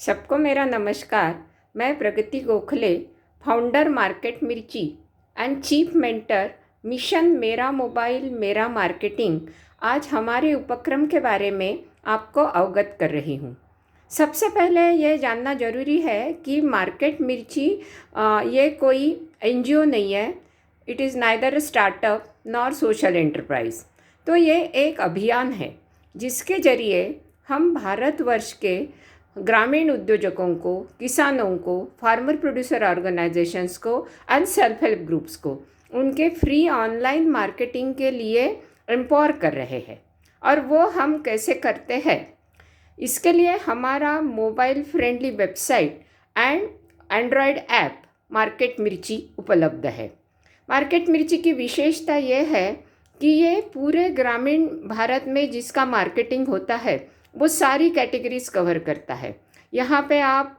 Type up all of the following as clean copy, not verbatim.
सबको मेरा नमस्कार। मैं प्रगति गोखले, फाउंडर मार्केट मिर्ची एंड चीफ मेंटर मिशन मेरा मोबाइल मेरा मार्केटिंग, आज हमारे उपक्रम के बारे में आपको अवगत कर रही हूँ। सबसे पहले ये जानना ज़रूरी है कि मार्केट मिर्ची ये कोई एनजीओ नहीं है। It is neither startup nor social enterprise. तो ये एक अभियान है जिसके ज़रिए हम भारतवर्ष के ग्रामीण उद्योजकों को, किसानों को, फार्मर प्रोड्यूसर ऑर्गेनाइजेशंस को एंड सेल्फ हेल्प ग्रुप्स को उनके फ्री ऑनलाइन मार्केटिंग के लिए एम्पावर कर रहे हैं। और वो हम कैसे करते हैं, इसके लिए हमारा mobile friendly website and Android app market मिर्ची उपलब्ध है। मार्केट मिर्ची की विशेषता ये है कि ये पूरे ग्रामीण भारत में जिसका मार्केटिंग होता है वो सारी कैटेगरीज कवर करता है। यहाँ पे आप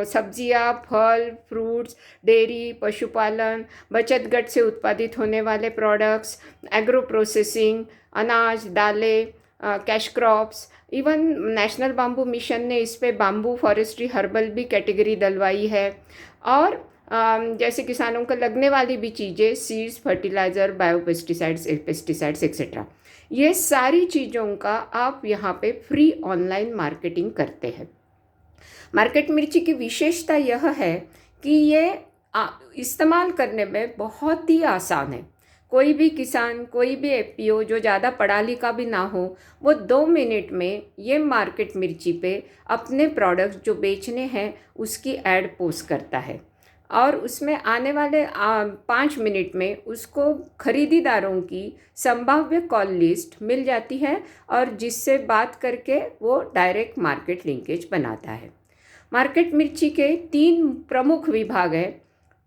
सब्जियाँ, फल, फ्रूट्स, डेयरी, पशुपालन, बचत गट से उत्पादित होने वाले प्रोडक्ट्स, एग्रो प्रोसेसिंग, अनाज, दालें, cash crops, even national bamboo mission ने इस पे बाम्बू फॉरेस्ट्री हर्बल भी कैटेगरी डलवाई है। और जैसे किसानों को लगने वाली भी चीज़ें, seeds, fertiliser, biopesticides, pesticides etcetera, ये सारी चीज़ों का आप यहाँ पे फ्री ऑनलाइन मार्केटिंग करते हैं। मार्केट मिर्ची की विशेषता यह है कि ये इस्तेमाल करने में बहुत ही आसान है। कोई भी किसान, कोई भी एपीओ जो ज़्यादा पढ़ा लिखा भी ना हो, वो 2 मिनट में ये मार्केट मिर्ची पे अपने प्रोडक्ट्स जो बेचने हैं उसकी ऐड पोस्ट करता है और उसमें आने वाले 5 मिनट में उसको खरीदारों की संभाव्य कॉल लिस्ट मिल जाती है और जिससे बात करके वो डायरेक्ट मार्केट लिंकेज बनाता है। मार्केट मिर्ची के 3 प्रमुख विभाग हैं: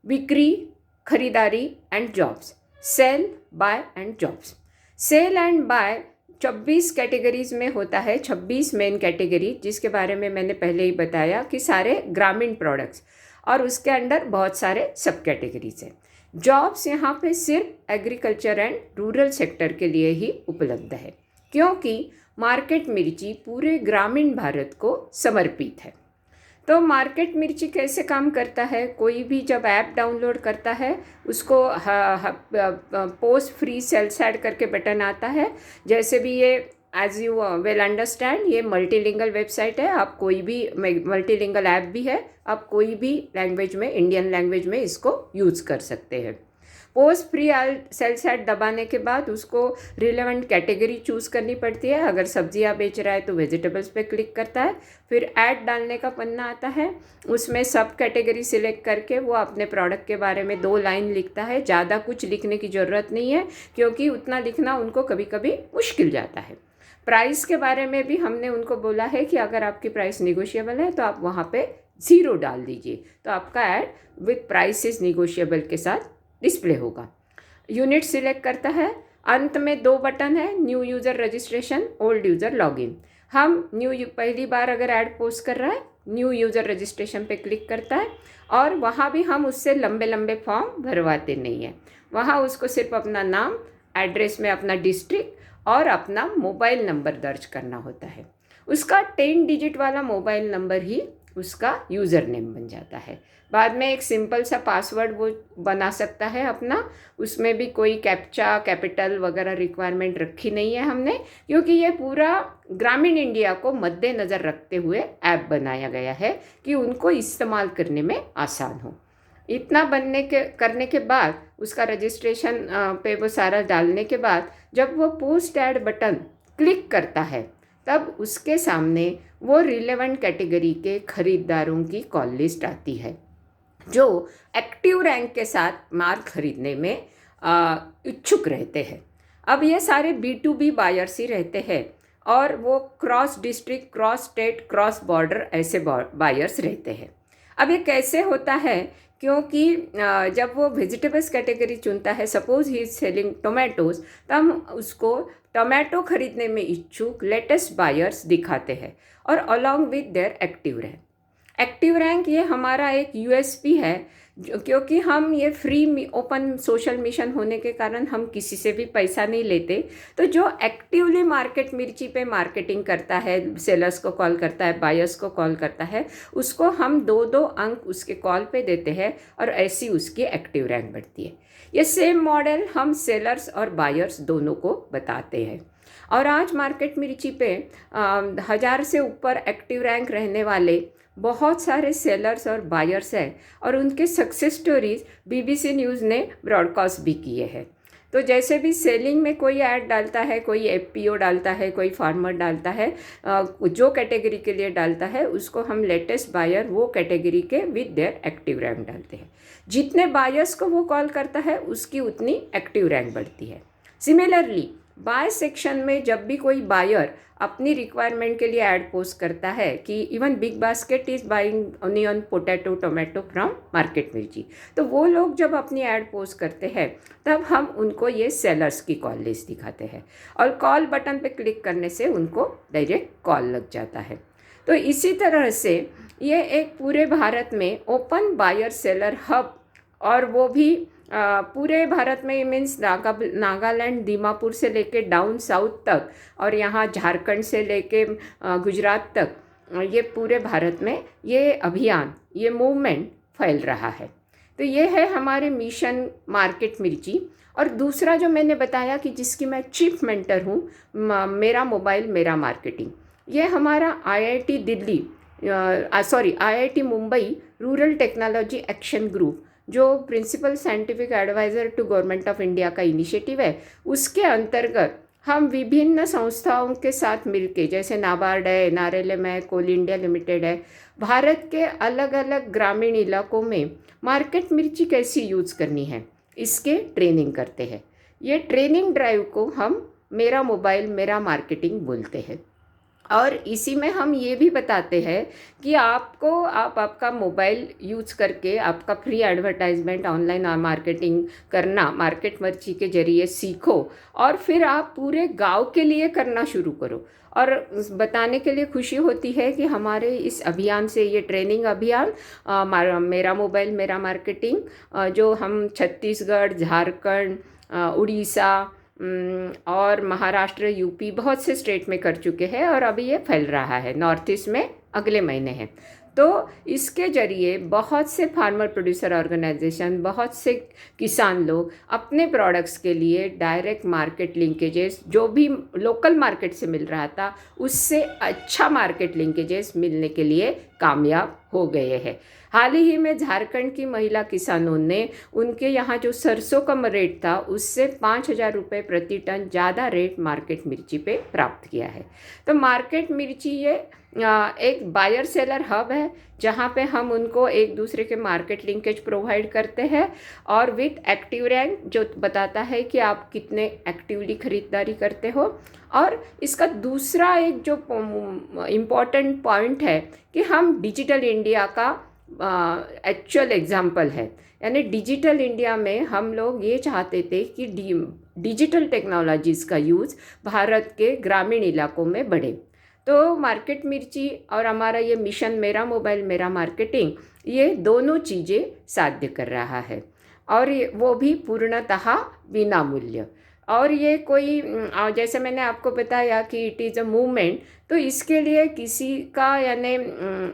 बिक्री, खरीदारी and jobs. Sale, buy and jobs. Sale and buy 24 categories में होता है, 26 मेन कैटेगरी, जिसके बारे में मैंने पहले ही बताया कि सारे ग्रामीण प्रोडक्ट्स, और उसके अंदर बहुत सारे सब कैटेगरीज हैं। जॉब्स यहाँ पे सिर्फ एग्रीकल्चर एंड रूरल सेक्टर के लिए ही उपलब्ध है, क्योंकि मार्केट मिर्ची पूरे ग्रामीण भारत को समर्पित है। तो मार्केट मिर्ची कैसे काम करता है? कोई भी जब ऐप डाउनलोड करता है उसको पोस्ट फ्री सेल्स ऐड करके बटन आता है। जैसे भी ये एज यू वेल अंडरस्टैंड, ये मल्टीलिंगल वेबसाइट है। आप कोई भी, मल्टीलिंगल ऐप भी है, आप कोई भी लैंग्वेज में, इंडियन लैंग्वेज में इसको यूज़ कर सकते हैं। पोस्ट फ्री सेल्स ऐड दबाने के बाद उसको रिलेवेंट कैटेगरी चूज़ करनी पड़ती है। अगर सब्जियां बेच रहा है तो वेजिटेबल्स पे क्लिक करता है, फिर ऐड डालने का पन्ना आता है, उसमें सब कैटेगरी सिलेक्ट करके वो अपने प्रोडक्ट के बारे में 2 लाइन लिखता है। ज़्यादा कुछ लिखने की ज़रूरत नहीं है, क्योंकि उतना लिखना उनको कभी कभी मुश्किल जाता है। प्राइस के बारे में भी हमने उनको बोला है कि अगर आपकी प्राइस निगोशिएबल है तो आप वहाँ पे 0 डाल दीजिए, तो आपका add with price is negotiable के साथ डिस्प्ले होगा। यूनिट सिलेक्ट करता है। अंत में 2 बटन है, new user registration, old user login. हम पहली बार अगर ऐड पोस्ट कर रहा है, न्यू यूज़र रजिस्ट्रेशन पे क्लिक करता है और वहाँ भी हम उससे लंबे लंबे फॉर्म भरवाते नहीं हैं। वहाँ उसको सिर्फ अपना नाम, एड्रेस में अपना डिस्ट्रिक्ट और अपना मोबाइल नंबर दर्ज करना होता है। उसका 10 डिजिट वाला मोबाइल नंबर ही उसका यूज़र नेम बन जाता है। बाद में एक सिंपल सा पासवर्ड वो बना सकता है अपना। उसमें भी कोई कैप्चा, कैपिटल वगैरह रिक्वायरमेंट रखी नहीं है हमने, क्योंकि ये पूरा ग्रामीण इंडिया को मद्देनज़र रखते हुए ऐप बनाया गया है कि उनको इस्तेमाल करने में आसान हो। इतना करने के बाद उसका रजिस्ट्रेशन पे वो सारा डालने के बाद जब वो पोस्ट ऐड बटन क्लिक करता है, तब उसके सामने वो रिलेवेंट कैटेगरी के खरीदारों की कॉल लिस्ट आती है जो एक्टिव रैंक के साथ माल खरीदने में इच्छुक रहते हैं। अब ये सारे B2B बायर्स ही रहते हैं और वो cross district, cross state, cross border ऐसे बायर्स रहते हैं। अब ये कैसे होता है? क्योंकि जब वो वेजिटेबल्स कैटेगरी चुनता है, suppose he is selling tomatoes, तो हम उसको टोमेटो खरीदने में इच्छुक लेटेस्ट बायर्स दिखाते हैं और along with their active rank. Active rank ये हमारा एक यूएसपी है, क्योंकि हम ये फ्री ओपन सोशल मिशन होने के कारण हम किसी से भी पैसा नहीं लेते। तो जो एक्टिवली मार्केट मिर्ची पे मार्केटिंग करता है, सेलर्स को कॉल करता है, बायर्स को कॉल करता है, उसको हम 2-2 अंक उसके कॉल पे देते हैं और ऐसी उसकी एक्टिव रैंक बढ़ती है। ये सेम मॉडल हम सेलर्स और बायर्स दोनों को बताते हैं। और आज मार्केट मिर्ची पे 1000 से ऊपर एक्टिव रैंक रहने वाले बहुत सारे सेलर्स और बायर्स हैं, और उनके सक्सेस स्टोरीज बीबीसी न्यूज़ ने ब्रॉडकास्ट भी किए हैं। तो जैसे भी सेलिंग में कोई ऐड डालता है, कोई एफपीओ डालता है, कोई फार्मर डालता है, जो कैटेगरी के लिए डालता है उसको हम लेटेस्ट बायर वो कैटेगरी के विद देयर एक्टिव रैंक डालते हैं। जितने बायर्स को वो कॉल करता है उसकी उतनी एक्टिव रैंक बढ़ती है। सिमिलरली बाय सेक्शन में जब भी कोई बायर अपनी रिक्वायरमेंट के लिए ऐड पोस्ट करता है कि even big basket is buying onion, potato, tomato from market मिर्ची, तो वो लोग जब अपनी ऐड पोस्ट करते हैं तब हम उनको ये सेलर्स की कॉल लिस्ट दिखाते हैं, और कॉल बटन पे क्लिक करने से उनको डायरेक्ट कॉल लग जाता है। तो इसी तरह से ये एक पूरे भारत में ओपन बायर सेलर हब, और वो भी पूरे भारत में, मीन्स नागालैंड, दीमापुर से लेके डाउन साउथ तक, और यहाँ झारखंड से लेके गुजरात तक, ये पूरे भारत में ये अभियान, ये मूवमेंट फैल रहा है। तो ये है हमारे मिशन मार्केट मिर्ची। और दूसरा जो मैंने बताया कि जिसकी मैं चीफ मेंटर हूँ, मेरा मोबाइल मेरा मार्केटिंग, ये हमारा IIT Delhi, IIT Mumbai rural technology action group, जो principal scientific adviser to government of India का इनिशिएटिव है, उसके अंतर्गत हम विभिन्न संस्थाओं के साथ मिलके, जैसे नाबार्ड है, एनआरएलएम है, कोल इंडिया लिमिटेड है, भारत के अलग अलग ग्रामीण इलाकों में मार्केट मिर्ची कैसी यूज़ करनी है इसके ट्रेनिंग करते हैं। ये ट्रेनिंग ड्राइव को हम मेरा मोबाइल मेरा मार्केटिंग बोलते हैं। और इसी में हम ये भी बताते हैं कि आपका मोबाइल यूज़ करके आपका फ्री एडवर्टाइजमेंट, ऑनलाइन मार्केटिंग करना मार्केट मिर्ची के ज़रिए सीखो, और फिर आप पूरे गांव के लिए करना शुरू करो। और बताने के लिए खुशी होती है कि हमारे इस अभियान से, ये ट्रेनिंग अभियान मेरा मोबाइल मेरा मार्केटिंग, जो हम छत्तीसगढ़, झारखंड, उड़ीसा और महाराष्ट्र, यूपी, बहुत से स्टेट में कर चुके हैं, और अभी ये फैल रहा है नॉर्थ ईस्ट में, अगले महीने है। तो इसके ज़रिए बहुत से फार्मर प्रोड्यूसर ऑर्गेनाइजेशन, बहुत से किसान लोग अपने प्रोडक्ट्स के लिए डायरेक्ट मार्केट लिंकेजेस, जो भी लोकल मार्केट से मिल रहा था उससे अच्छा मार्केट लिंकेजेस मिलने के लिए कामयाब हो गए हैं। हाल ही में झारखंड की महिला किसानों ने उनके यहाँ जो सरसों का रेट था उससे 5,000 रुपये प्रति टन ज़्यादा रेट मार्केट मिर्ची पे प्राप्त किया है। तो मार्केट मिर्ची ये एक बायर सेलर हब है, जहाँ पे हम उनको एक दूसरे के मार्केट लिंकेज प्रोवाइड करते हैं, और विथ एक्टिव रैंक जो बताता है कि आप कितने एक्टिवली खरीदारी करते हो। और इसका दूसरा एक जो इम्पॉर्टेंट पॉइंट है कि हम डिजिटल इंडिया का एक्चुअल एग्जाम्पल है, यानी डिजिटल इंडिया में हम लोग ये चाहते थे कि डिजिटल टेक्नोलॉजीज़ का यूज़ भारत के ग्रामीण इलाकों में बढ़े। तो मार्केट मिर्ची और हमारा ये मिशन मेरा मोबाइल मेरा मार्केटिंग, ये दोनों चीज़ें साध्य कर रहा है, और वो भी पूर्णतः बिना मूल्य। और ये कोई, जैसे मैंने आपको बताया कि इट इज़ अ मूवमेंट, तो इसके लिए किसी का, यानी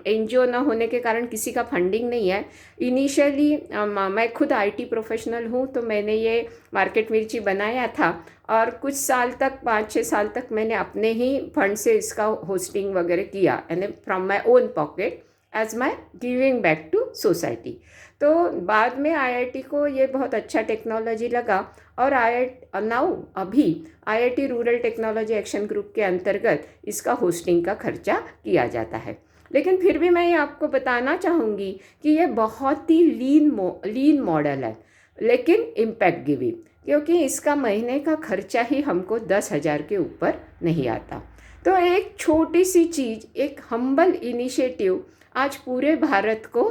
एनजीओ न होने के कारण किसी का फंडिंग नहीं है। इनिशियली मैं खुद आईटी प्रोफेशनल हूँ, तो मैंने ये मार्केट मिर्ची बनाया था, और कुछ साल तक, 5-6 साल तक मैंने अपने ही फंड से इसका होस्टिंग वगैरह किया, यानी from my own pocket as my giving back to society. तो बाद में आईआईटी को ये बहुत अच्छा टेक्नोलॉजी लगा, और अभी IIT rural technology action group के अंतर्गत इसका होस्टिंग का खर्चा किया जाता है। लेकिन फिर भी मैं ये आपको बताना चाहूँगी कि ये बहुत ही लीन मॉडल है, लेकिन इम्पैक्ट गिविंग, क्योंकि इसका महीने का खर्चा ही हमको 10,000 के ऊपर नहीं आता। तो एक छोटी सी चीज़, एक हम्बल इनिशिएटिव आज पूरे भारत को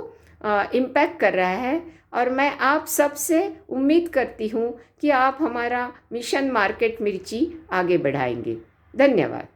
इम्पैक्ट कर रहा है, और मैं आप सब से उम्मीद करती हूँ कि आप हमारा मिशन मार्केट मिर्ची आगे बढ़ाएंगे। धन्यवाद।